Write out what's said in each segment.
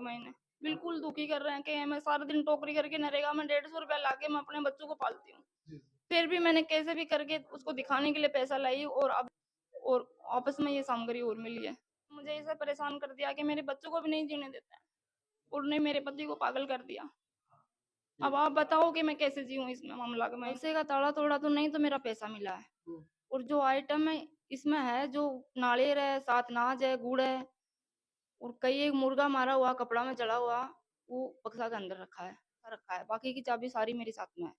महीने। बिल्कुल दुखी कर रहे हैं कि मैं सारा दिन टोकरी करके नरेगा में 150 रुपया लाके मैं अपने बच्चों को पालती हूँ। जी। फिर भी मैंने कैसे भी करके उसको दिखाने के लिए पैसा लाई और अब और आपस में ये सामग्री और मिली है। मुझे ऐसा परेशान कर दिया कि मेरे बच्चों को भी नहीं जीने देता है। उन्होंने मेरे पति को पागल कर दिया। जी। अब आप बताओ कि मैं कैसे जीऊँ इसमें मामला में? पैसे का ताला तोड़ा तो नहीं तो मेरा पैसा मिला है। हुँ। और जो आइटम है इसमें है जो नारियल है, 7 नाज है, गुड़ है और कई एक मुर्गा मारा हुआ कपड़ा में चढ़ा हुआ वो बक्सा के अंदर रखा है। बाकी की चाबी सारी मेरे साथ में है।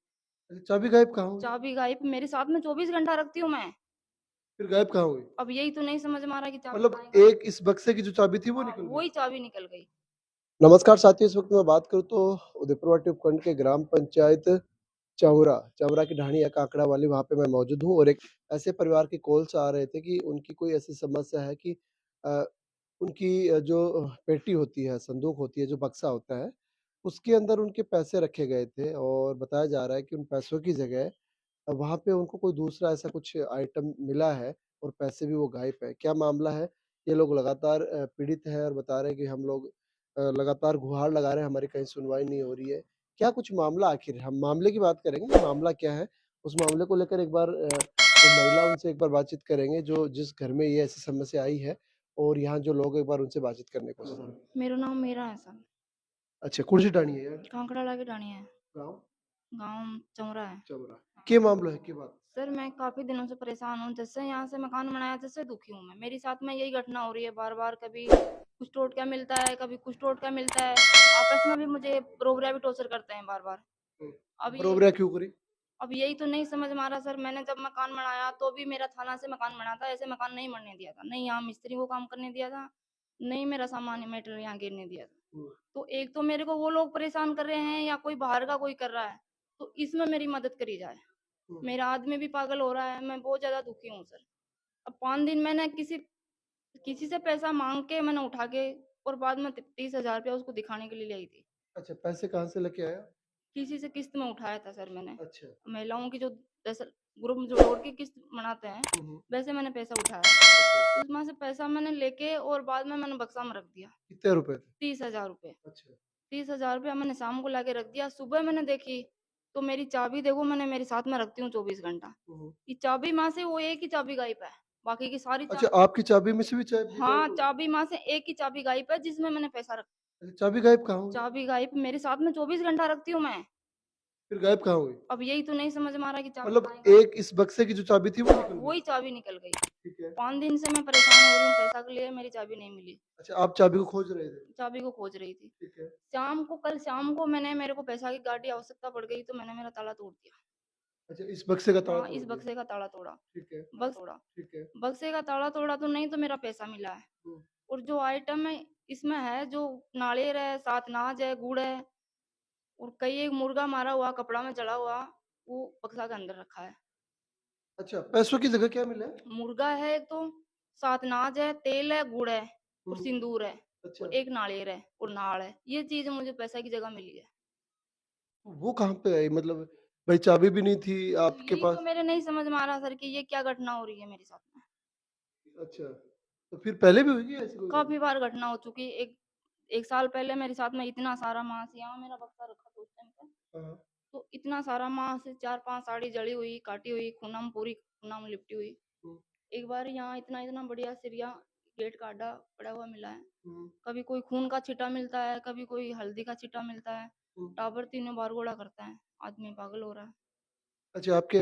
अच्छा, चाबी गायब कहाँ हुई? चाबी गायब मेरे साथ में 24 घंटा रखती हूँ मैं। फिर गायब कहाँ हुई? अब यही तो नहीं समझ में आ रहा कि चाबी मतलब कहाँ है? एक इस बक्से की जो चाबी थी वो हाँ, निकल गई? वही चाबी निकल गई। नमस्कार साथियों, इस वक्त मैं बात करूँ तो उदयपुर उपखंड के ग्राम पंचायत चौरा चौरा की ढाणी या काकड़ा वाली वहाँ पे मैं मौजूद हूँ और एक ऐसे परिवार के कॉल्स आ रहे थे कि उनकी कोई ऐसी समस्या है कि अ, उनकी जो पेटी होती है, संदूक होती है, जो बक्सा होता है, उसके अंदर उनके पैसे रखे गए थे और बताया जा रहा है कि उन पैसों की जगह वहाँ पे उनको कोई दूसरा ऐसा कुछ आइटम मिला है और पैसे भी वो गायब है। क्या मामला है? ये लोग लगातार पीड़ित हैं और बता रहे हैं कि हम लोग लगातार गुहार लगा रहे हैं, हमारी कहीं सुनवाई नहीं हो रही है। क्या कुछ मामला आखिर है? हम मामले की बात करेंगे, कि मामला क्या है? उस मामले को लेकर एक बार जो महिला उनसे एक बार बातचीत करेंगे, जो जिस घर में ये ऐसी समस्या आई है और यहाँ जो लोग एक बार उनसे बातचीत करने की कोशिश करेंगे। मेरा नाम मीरा है सर। अच्छा, कौन-सी टाणी है यार? कांकड़ा लागे डाणी है। गाँव? गाँव चौरा है। चौरा। क्या मामला है? क्या बात? सर मैं काफ़ी दिनों से परेशान हूँ, जब से यहाँ से मकान बनाया तब से दुखी हूँ मैं। मेरे साथ में यही घटना हो रही है बार-बार, कभी कुछ टोटका मिलता है, कभी कुछ टोटका मिलता है। आपस में भी मुझे रोबरा भी टॉर्चर करते हैं बार-बार। हुँ। अब ये बरोबरिया क्यों करी? अब यही तो नहीं समझ में आ रहा सर, मैंने जब मकान बनाया तो भी मेरा थाना से मकान बना था, ऐसे मकान नहीं बनने दिया था। नहीं यहाँ मिस्त्री को काम करने दिया था, नहीं मेरा सामान मटेरियल यहाँ गिरने दिया था। हुँ। तो एक तो मेरे को वो लोग परेशान कर रहे हैं या कोई बाहर का कोई कर रहा है, तो इसमें मेरी मदद करी जाए। हुँ। मेरा आदमी भी पागल हो रहा है, मैं बहुत ज़्यादा दुखी हूँ सर। अब 5 दिन मैंने किसी किसी से पैसा माँग के मैंने उठा के और बाद में 30,000 रुपया उसको दिखाने के लिए ले आई थी। अच्छा, पैसे कहाँ से लेके आया? किसी से किस्त में उठाया था सर मैंने। अच्छा। महिलाओं की जो दस ग्रुप में जोड़ के किस्त बनाते हैं, हुँ, हुँ। वैसे मैंने पैसा उठाया। अच्छा, उसमें से पैसा मैंने लेके और बाद में मैंने बक्सा में रख दिया, कितने रुपए थे? 30,000 रुपए। अच्छा। 30,000 रुपया मैंने शाम को लाके रख दिया, सुबह मैंने देखी, तो मेरी चाबी देखो मैंने मेरे साथ में रखती हूँ 24 घंटा। हुँ, हुँ। ये चाबी माँ से वो एक ही चाबी गायब है, बाकी की सारी अच्छा, चाबी आपकी चाबी में से भी चाबी हाँ, गायब हो गई? चाबी माँ से एक ही चाबी गायब है जिसमें मैंने पैसा रखा। अच्छा, चाबी गायब कहाँ हो गई? चाबी गायब मेरे साथ में 24 घंटा रखती हूँ मैं। फिर गायब कहाँ हो गई? अब यही तो नहीं समझ में आ रहा कि चाबी मतलब कहाँ है गायब? एक इस बक्से की जो चाबी थी वो हाँ, निकल गई? वही चाबी निकल गई। ठीक है। 5 दिन से मैं परेशान हो रही हूँ पैसा के लिए, मेरी चाबी नहीं मिली। अच्छा, आप चाबी को खोज रहे थे? चाबी को खोज रही थी। ठीक है। कल शाम को मेरे को पैसा की गाड़ी आवश्यकता पड़ गई तो मैंने मेरा ताला तोड़ दिया। अच्छा, इस बक्से का ताला हाँ, तोड़ इस दिया। बक्से का ताला तोड़ा। ठीक है, ठीक है। बक्से का ताला तोड़ा तो नहीं तो मेरा पैसा मिला है। हुँ। और जो आइटम है इसमें है जो नारियल है, 7 नाज है, गुड़ है और कई एक मुर्गा मारा हुआ कपड़ा में चढ़ा हुआ वो बक्सा के अंदर रखा है। अच्छा, पैसों की जगह क्या मिला है? मुर्गा है एक तो, 7 नाज है, तेल है, गुड़ है और हुँ। सिंदूर है अच्छा, और एक नारियल है और नाड़ है। ये चीज़ मुझे पैसे की जगह मिली है। वो कहाँ पे आई? मतलब भाई चाबी भी नहीं थी तो आपके यही तो पास? मेरे नहीं समझ में आ रहा सर कि ये क्या घटना हो रही है मेरे साथ में। अच्छा, तो फिर पहले भी हुई है ऐसी कोई काफ़ी घटना? बार घटना हो चुकी। एक 1 साल पहले मेरे साथ में इतना सारा मांस यहाँ मेरा बक्सा रखा था उस टाइम पे, हाँ, हाँ। तो इतना सारा मांस 4-5 साड़ी जली हुई, काटी हुई, खूना में लिपटी हुई। हुँ, एक बार यहाँ इतना बढ़िया सिरिया गेट काटा पड़ा हुआ मिला है। हुँ, कभी कोई खून का छिटा मिलता है, कभी कोई हल्दी का छिटा मिलता है। हुँ। टाबर तीनों बार घोड़ा करता है। आदमी पागल हो रहा है। अच्छा, आपके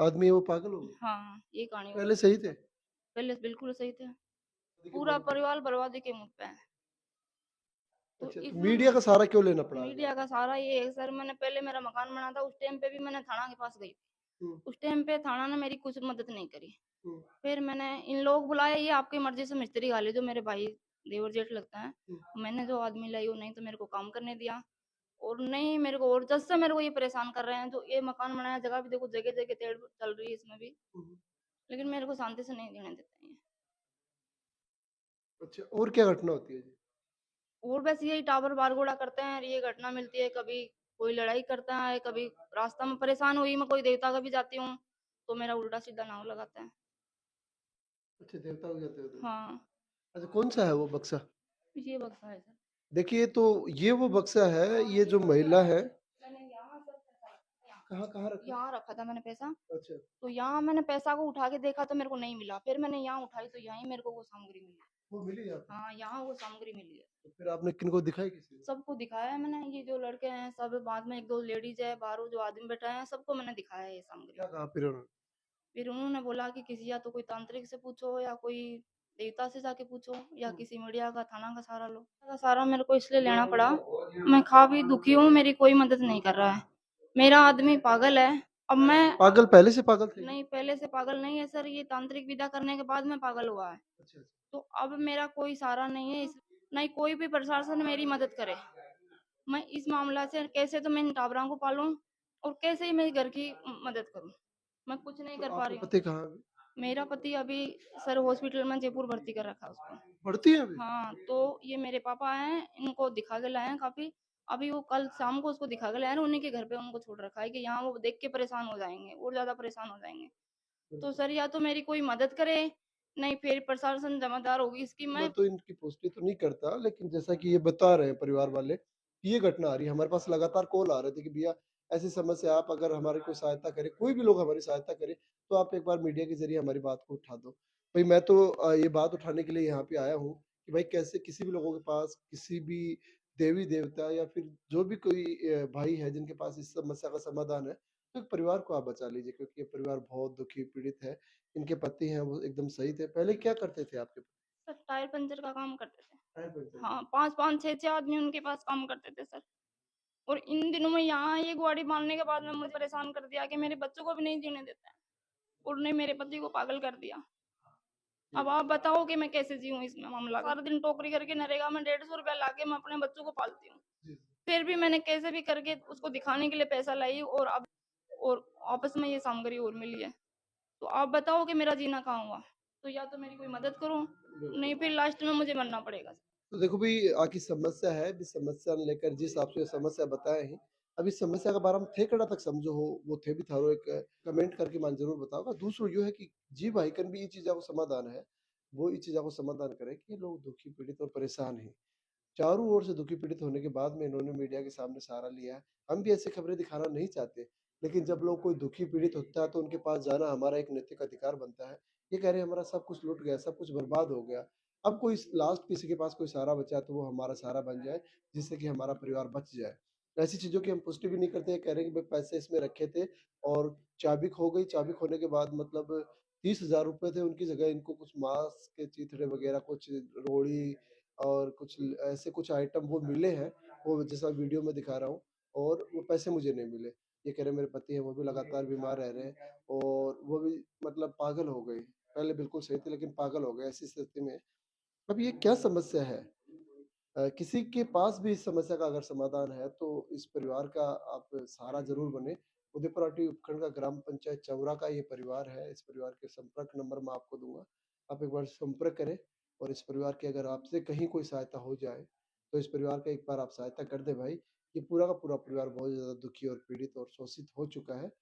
आदमी वो पागल हो गए? हाँ, ये कहानी हो पहले रही है सही मेरे थे? साथ। पहले बिल्कुल सही थे। शादी के पूरा बाद भी? परिवार बर्बादी के मुँह पे है। तो अच्छा, तो इसमें मीडिया का सहारा क्यों लेना पड़ा आगे मीडिया का आपको? सहारा ये है सर, मैंने पहले मेरा मकान बना था उस टाइम पे भी मैंने थाना के पास गई थी। हुँ, उस टाइम पे थाना ने मेरी कुछ मदद नहीं करी। हुँ, फिर मैंने इन लोग बुलाए, ये आपकी मर्ज़ी से मिस्त्री गाले जो मेरे भाई देवर जेठ लगता है। हुँ। मैंने जो आदमी लाई वो नहीं तो मेरे को काम करने दिया और नहीं मेरे को और जब से मेरे को ये परेशान कर रहे हैं, जो ये मकान बनाया जगह भी देखो जगह-जगह टेढ़ चल रही है इसमें भी, हुँ। लेकिन मेरे को शांति से नहीं जीने देते हैं ये। अच्छा, और क्या घटना होती है जी? और बस यही टावर बारगोड़ा करते हैं, ये घटना मिलती है, कभी कोई लड़ाई करता है, कभी रास्ता में परेशान हुई मैं कोई देवता का भी जाती हूँ, तो मेरा उल्टा-सीधा नाम लगाते हैं। अच्छा, देवता को जाते हो तुम? हाँ, अच्छा, कौन-सा है वो बक्सा? ये बक्सा है सर। देखिए तो ये वो बक्सा है, ये जो महिला है मैंने यहाँ सर पैसा कहाँ रखा? यहाँ रखा था मैंने पैसा, अच्छा, तो यहाँ मैंने पैसा को उठा के देखा तो मेरे को नहीं मिला। फिर मैंने यहाँ उठाई तो यहीं मेरे को वो सामग्री मिली। वो मिली आपको? हाँ, यहाँ वो सामग्री मिली है। तो फिर आपने किनको दिखाई किसी को? सबको दिखाया है मैंने, ये जो लड़के हैं सब, बाद में 1-2 लेडीज़ है, बाहर वो जो आदमी बैठा है, सबको मैंने दिखाया है ये सामग्री। क्या कहा फिर उन्होंने? फिर उन्होंने बोला कि किसी या तो कोई तांत्रिक से पूछो या कोई देवता से जाके पूछो या हुँ। किसी मीडिया का थाना का सहारा लो। का सहारा मेरे को इसलिए लेना पड़ा, मैं काफ़ी दुखी हूँ, मेरी कोई मदद नहीं कर रहा है। मेरा आदमी पागल है, अब मैं पागल पहले से पागल थे? नहीं, पहले से पागल नहीं है सर, ये तांत्रिक विद्या करने के बाद में पागल हुआ है। अच्छा, अच्छा। तो अब मेरा कोई सहारा नहीं है, इस नहीं कोई भी प्रशासन मेरी मदद करे। मैं इस मामला से कैसे तो मैं इन टाबरों को पालूँ और कैसे ही मेरे घर की मदद करूँ। मैं कुछ नहीं तो कर पा आपका रही हूँ। पति कहाँ है अभी? मेरा पति अभी सर हॉस्पिटल में जयपुर भर्ती कर रखा है उसको। पढ़ती है अभी? हाँ, तो ये मेरे पापा हैं, इनको दिखा के लाए हैं काफ़ी। अभी वो कल शाम को उसको दिखा के लाए हैं, उन्हीं के घर पे उनको छोड़ रखा है कि यहाँ वो देख के परेशान हो जाएँगे और ज़्यादा परेशान हो जाएँगे। तो बिल्कुल। सर या तो मेरी कोई मदद करे, नहीं फिर प्रशासन ज़िम्मेदार होगी इसकी। मैं मैं तो इनकी पुष्टि तो नहीं करता, लेकिन जैसा कि ये बता रहे हैं परिवार वाले, कि ये घटना आ रही है। हमारे पास लगातार कॉल आ रहे थे कि भैया ऐसी समस्या है, आप अगर हमारी कोई सहायता करें, कोई भी लोग हमारी सहायता करे, तो आप एक बार मीडिया के ज़रिए हमारी बात को उठा दो। भई मैं तो ये बात उठाने के लिए यहाँ पे आया हूँ कि भाई कैसे किसी भी लोगों के पास किसी भी देवी-देवता या फिर जो भी कोई भाई है जिनके पास इस समस्या का समाधान है, तो एक परिवार को आप बचा लीजिए क्योंकि ये परिवार बहुत दुखी, पीड़ित है। इनके पति हैं वो एकदम सही थे। पहले क्या करते थे आपके पति? सर टायर पंचर का काम करते थे। टायर पंचर हाँ, का। 5-5, 6-6 आदमी उनके पास काम करते थे सर। और इन दिनों में यहाँ ये गुआड़ी बाँधने के बाद में मुझे परेशान कर दिया कि मेरे बच्चों को भी नहीं जीने देता है और ने मेरे पति को पागल कर दिया। जी, अब आप बताओ कि मैं कैसे जीऊँ इसमें मामला? सारा दिन टोकरी करके नरेगा में 150 रुपया लाके मैं अपने बच्चों को पालती हूँ। जी। फिर भी मैंने कैसे भी करके उसको दिखाने के लिए पैसा लाई और अब और आपस में ये सामग्री और मिली है। तो आप बताओ कि मेरा जीना कहाँ हुआ? तो या तो मेरी कोई मदद करो, नहीं बिल्कुल। फिर लास्ट में मुझे मरना पड़ेगा। तो देखो भई आपकी समस्या है, अभी समस्या लेकर जिस आपसे समस्या बताए हैं, अभी समस्या के बारे में थेकड़ा तक समझो हो, वो थे भी थारो एक कमेंट करके मान ज़रूर बताओ। दूसरो यो है कि जी भाई कन भी ये चीज़ा को समाधान है, वो ये चीज़ा को समाधान करे कि लोग दुखी, पीड़ित और परेशान हैं। चारों ओर से दुखी पीड़ित होने के बाद में इन्होंने मीडिया के सामने सहारा लिया है। हम भी ऐसी खबरें दिखाना नहीं चाहते, लेकिन जब लोग कोई दुखी पीड़ित होता है तो उनके पास जाना हमारा एक नैतिक अधिकार बनता है। ये कह रहे हैं हमारा सब कुछ लुट गया, सब कुछ बर्बाद हो गया। अब कोई लास्ट किसी के पास कोई सहारा बचा है तो वो हमारा सहारा बन जाए, जिससे कि हमारा परिवार बच जाए। ऐसी चीज़ों की हम पुष्टि भी नहीं करते हैं, कह रहे हैं कि भाई पैसे इसमें रखे थे और चाबी खो गई, चाबी खोने के बाद मतलब 30,000 रुपए थे, उनकी जगह इनको कुछ माँस के चीथड़े वगैरह, कुछ रोड़ी और कुछ ऐसे कुछ आइटम वो मिले हैं, वो जैसा वीडियो में दिखा रहा हूँ और वो पैसे मुझे नहीं मिले। ये कह रहे हैं मेरे पति हैं वो भी लगातार बीमार रह रहे हैं और वो भी मतलब पागल हो गए। पहले बिल्कुल सही थे लेकिन पागल हो गए ऐसी स्थिति में। अब ये क्या समस्या है? किसी के पास भी इस समस्या का अगर समाधान है तो इस परिवार का आप सहारा ज़रूर बनें। उदयपुर आरटी उपखंड का ग्राम पंचायत चौरा का ये परिवार है। इस परिवार के संपर्क नंबर मैं आपको दूँगा। आप एक बार संपर्क करें और इस परिवार की अगर आपसे कहीं कोई सहायता हो जाए, तो इस परिवार का एक बार आप सहायता कर दें भाई। ये पूरा का पूरा परिवार बहुत ज़्यादा दुखी और पीड़ित और शोषित हो चुका है।